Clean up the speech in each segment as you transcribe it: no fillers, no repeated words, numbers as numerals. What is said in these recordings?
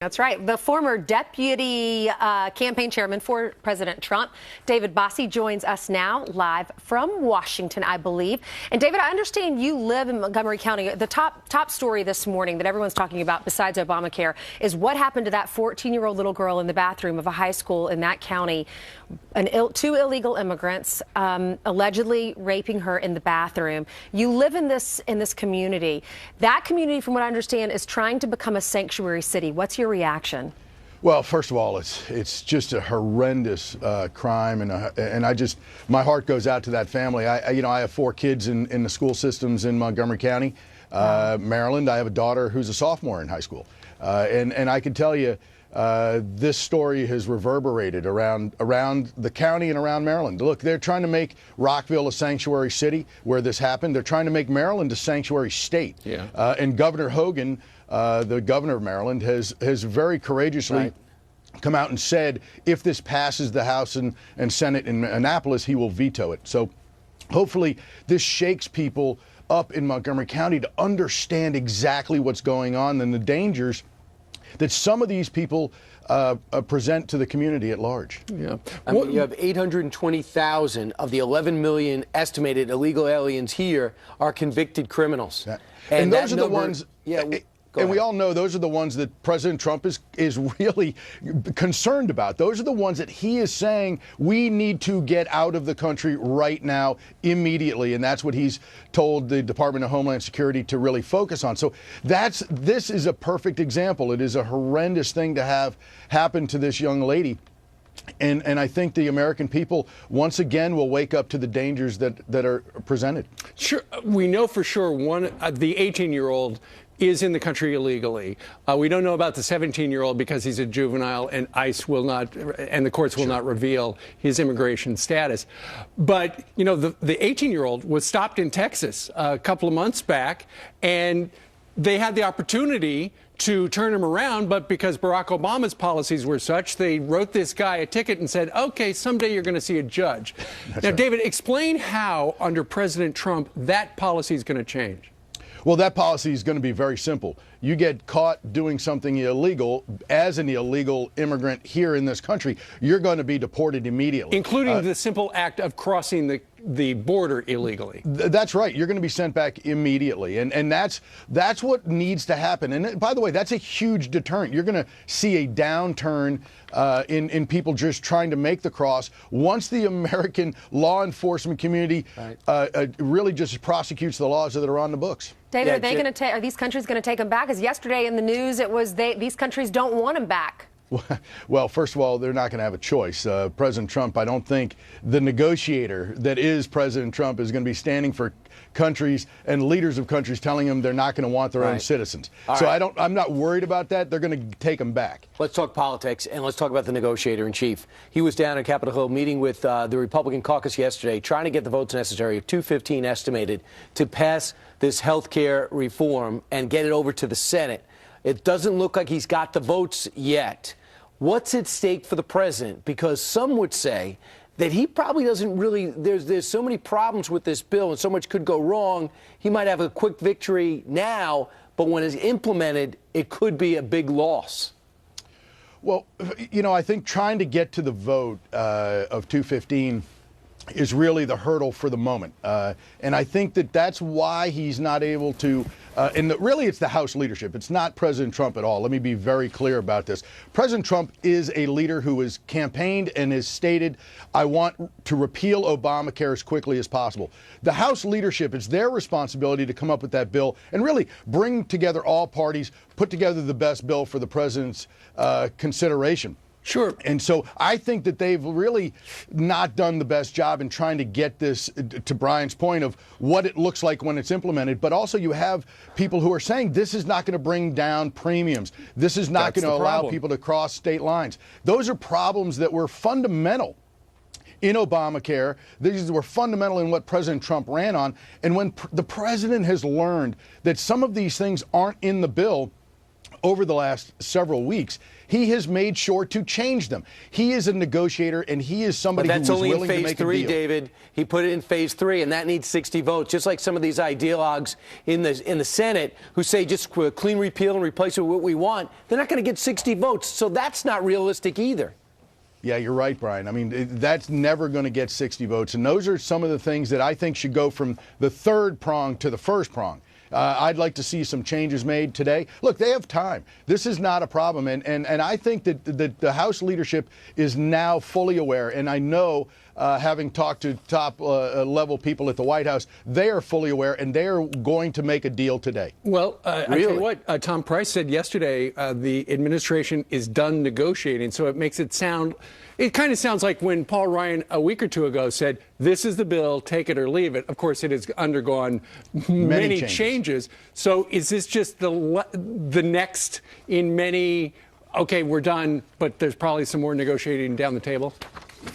That's right. The former deputy campaign chairman for President Trump, David Bossie, joins us now live from Washington, I believe. And David, I understand you live in Montgomery County. The top story this morning that everyone's talking about besides Obamacare is what happened to that 14-year-old little girl in the bathroom of a high school in that county. Two illegal immigrants allegedly raping her in the bathroom. You live in this community. That community, from what I understand, is trying to become a sanctuary city. What's your reaction? Well, first of all, it's just a horrendous crime, and my heart goes out to that family. I have 4 kids in the school systems in Montgomery County, Maryland. I have a daughter who's a sophomore in high school, and I can tell you, this story has reverberated around the county and around Maryland. Look, they're trying to make Rockville a sanctuary city where this happened. They're trying to make Maryland a sanctuary state. Yeah. And Governor Hogan, the governor of Maryland, has very courageously come out and said if this passes the House and Senate in Annapolis, he will veto it. So hopefully this shakes people up in Montgomery County to understand exactly what's going on and the dangers that some of these people present to the community at large. Yeah. I mean, you have 820,000 of the 11 million estimated illegal aliens here are convicted criminals. Yeah. And those are the ones. Yeah. And we all know those are the ones that President Trump is really concerned about. Those are the ones that he is saying we need to get out of the country right now, immediately. And that's what he's told the Department of Homeland Security to really focus on. So this is a perfect example. It is a horrendous thing to have happen to this young lady. And I think the American people once again will wake up to the dangers that are presented. Sure. We know for sure the 18-year-old is in the country illegally. We don't know about the 17-year-old because he's a juvenile and ICE will not, and the courts will not reveal his immigration status. But, you know, the 18-year-old was stopped in Texas a couple of months back, and they had the opportunity to turn him around, but because Barack Obama's policies were such, they wrote this guy a ticket and said, okay, someday you're going to see a judge. Now, David, explain how, under President Trump, that policy is going to change. Well, that policy is going to be very simple. You get caught doing something illegal as an illegal immigrant here in this country, you're going to be deported immediately. Including the simple act of crossing the border illegally. That's right. You're going to be sent back immediately. And that's what needs to happen. And by the way, that's a huge deterrent. You're going to see a downturn in people just trying to make the cross once the American law enforcement community really just prosecutes the laws that are on the books. David, are these countries going to take them back? Because yesterday in the news, it was these countries don't want them back. Well, first of all, they're not going to have a choice. President Trump, I don't think the negotiator that is President Trump is going to be standing for countries and leaders of countries telling them they're not going to want their own citizens. So I'm not worried about that. They're going to take them back. Let's talk politics, and let's talk about the negotiator in chief. He was down at Capitol Hill meeting with the Republican caucus yesterday, trying to get the votes necessary, 215 estimated, to pass this health care reform and get it over to the Senate. It doesn't look like he's got the votes yet. What's at stake for the president? Because some would say that he probably doesn't really, there's so many problems with this bill and so much could go wrong. He might have a quick victory now, but when it's implemented, it could be a big loss. Well, you know, I think trying to get to the vote of 215 is really the hurdle for the moment. And I think that's why he's not able to, really it's the House leadership. It's not President Trump at all. Let me be very clear about this. President Trump is a leader who has campaigned and has stated, I want to repeal Obamacare as quickly as possible. The House leadership, it's their responsibility to come up with that bill and really bring together all parties, put together the best bill for the president's consideration. Sure. And so I think that they've really not done the best job in trying to get this, to Brian's point, of what it looks like when it's implemented. But also you have people who are saying this is not going to bring down premiums. This is not going to allow people to cross state lines. Those are problems that were fundamental in Obamacare. These were fundamental in what President Trump ran on. And when the president has learned that some of these things aren't in the bill, over the last several weeks, he has made sure to change them. He is a negotiator, and he is somebody who is willing to make a deal. That's only in phase 3, David. He put it in phase 3, and that needs 60 votes. Just like some of these ideologues in the Senate who say just clean repeal and replace it with what we want, they're not going to get 60 votes. So that's not realistic either. Yeah, you're right, Brian. I mean, that's never going to get 60 votes. And those are some of the things that I think should go from the third prong to the first prong. I'd like to see some changes made today. Look, they have time. This is not a problem. And I think that the House leadership is now fully aware. And I know, having talked to top level people at the White House, they are fully aware, and they are going to make a deal today. Well, I tell you what, Tom Price said yesterday the administration is done negotiating. So it makes it sound, it kind of sounds like when Paul Ryan a week or two ago said, this is the bill, take it or leave it. Of course, it has undergone many changes. So is this just the next in many, okay, we're done, but there's probably some more negotiating down the table?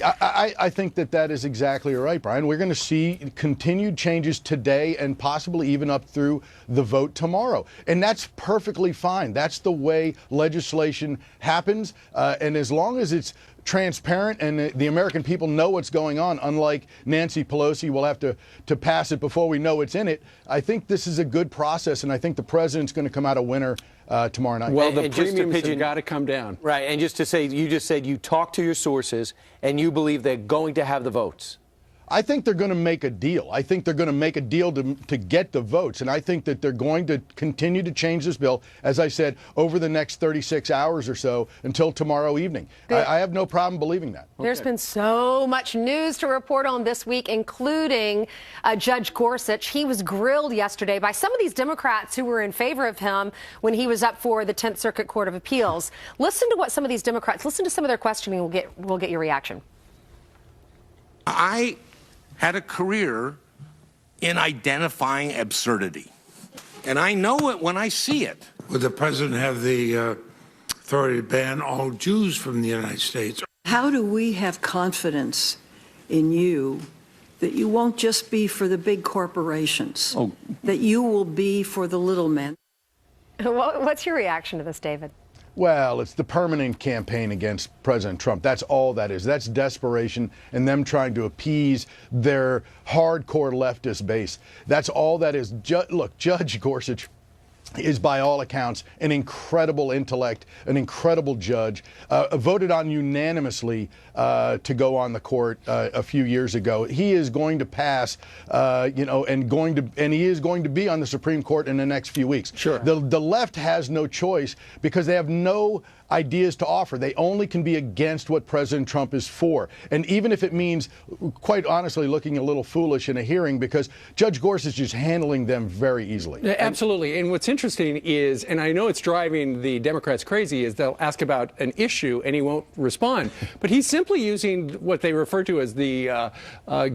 I think that is exactly right, Brian. We're going to see continued changes today and possibly even up through the vote tomorrow. And that's perfectly fine. That's the way legislation happens. And as long as it's transparent and the American people know what's going on, unlike Nancy Pelosi will have to pass it before we know what's in it, I think this is a good process, and I think the president's going to come out a winner tomorrow night. Well, the premiums have got to come down. Right, and just to say, you just said you talked to your sources and you believe they're going to have the votes. I think they're going to make a deal. I think they're going to make a deal to get the votes. And I think that they're going to continue to change this bill, as I said, over the next 36 hours or so until tomorrow evening. I have no problem believing that. There's been so much news to report on this week, including Judge Gorsuch. He was grilled yesterday by some of these Democrats who were in favor of him when he was up for the 10th Circuit Court of Appeals. Listen to what some of these Democrats, listen to some of their questioning. We'll get your reaction. I had a career in identifying absurdity. And I know it when I see it. Would the president have the authority to ban all Jews from the United States? How do we have confidence in you that you won't just be for the big corporations, that you will be for the little men? What's your reaction to this, David? Well, it's the permanent campaign against President Trump. That's all that is. That's desperation and them trying to appease their hardcore leftist base. That's all that is. Look, Judge Gorsuch is by all accounts an incredible intellect, an incredible judge, voted on unanimously to go on the court a few years ago. He is going to pass, and he is going to be on the Supreme Court in the next few weeks. Sure. The left has no choice because they have no ideas to offer. They only can be against what President Trump is for. And even if it means, quite honestly, looking a little foolish in a hearing, because Judge Gorsuch is handling them very easily. Absolutely. And what's interesting is, and I know it's driving the Democrats crazy, is they'll ask about an issue and he won't respond. But he's simply using what they refer to as the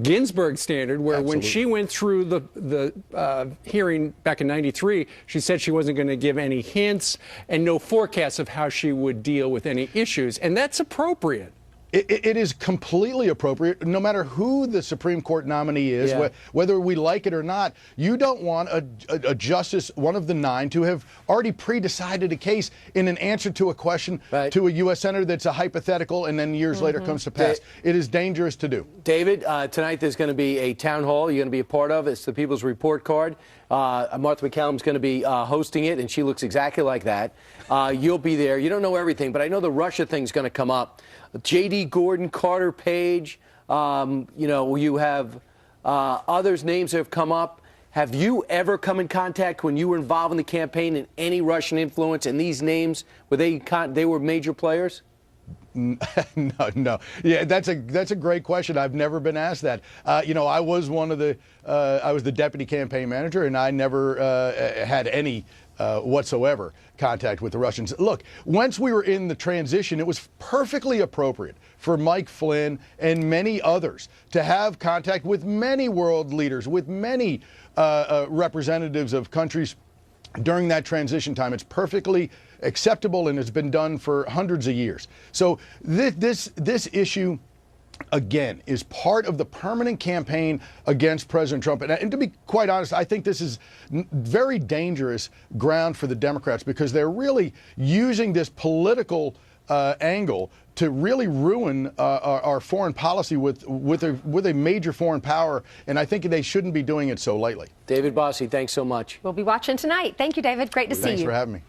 Ginsburg standard, where when she went through the hearing back in '93, she said she wasn't going to give any hints and no forecasts of how she would deal with any issues, and that's appropriate. It is completely appropriate, no matter who the Supreme Court nominee is, whether we like it or not. You don't want a justice, one of the 9, to have already pre-decided a case in an answer to a question to a U.S. senator that's a hypothetical and then years later comes to pass. It is dangerous to do. David, tonight there's going to be a town hall you're going to be a part of. It's the People's Report Card. Martha MacCallum's going to be hosting it, and she looks exactly like that. You'll be there. You don't know everything, but I know the Russia thing's going to come up. J.D. Gordon, Carter Page, you have others' names that have come up. Have you ever come in contact when you were involved in the campaign in any Russian influence? And these names, were they were major players? No. Yeah, that's a great question. I've never been asked that. I was I was the deputy campaign manager, and I never had any whatsoever contact with the Russians. Look, once we were in the transition, it was perfectly appropriate for Mike Flynn and many others to have contact with many world leaders, with many representatives of countries during that transition time. It's perfectly acceptable, and it's been done for hundreds of years. So this issue again, is part of the permanent campaign against President Trump. And to be quite honest, I think this is very dangerous ground for the Democrats, because they're really using this political angle to really ruin our foreign policy with a major foreign power. And I think they shouldn't be doing it so lightly. David Bossie, thanks so much. We'll be watching tonight. Thank you, David. Great to see you. Thanks for having me.